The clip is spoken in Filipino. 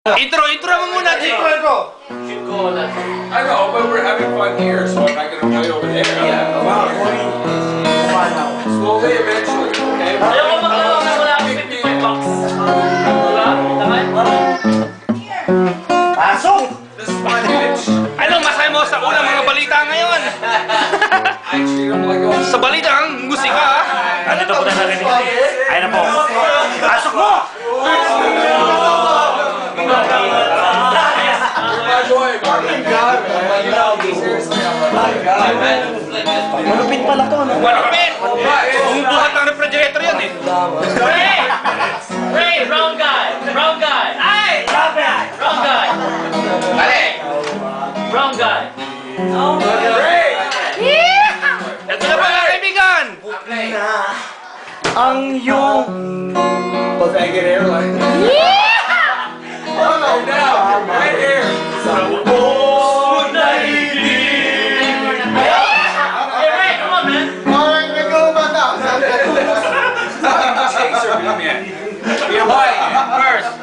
Intro mo muna, Jake. Intro. I know, but we're having fun here, so I'm not gonna play over there. Yeah. Slowly, eventually, okay? Ayaw ko maglaro na wala akong 55 bucks. Diba? Takay? Pasok! This is my bitch. Ano, masaya mo sa unang mga balita ngayon? I treat him like a... Sa balita, ang musika, ha? Ano ito po na narinig? Ayun na po. Pasok mo! My boy, Marvin God, man. You know, seriously, I'm like, God, man. Malupit pala to, no? Malupit! Bumubuhat ng refrigerator yan, eh. Ray! Brown guy! Brown guy! Ay! Brown guy! Brown guy! Dali! Brown guy! Ray! Ito na pala, kaibigan! Ang yung... Bangin airline. Oh, no, now, right here. Hey Ray, come on man! Chaser, man. You're white. First.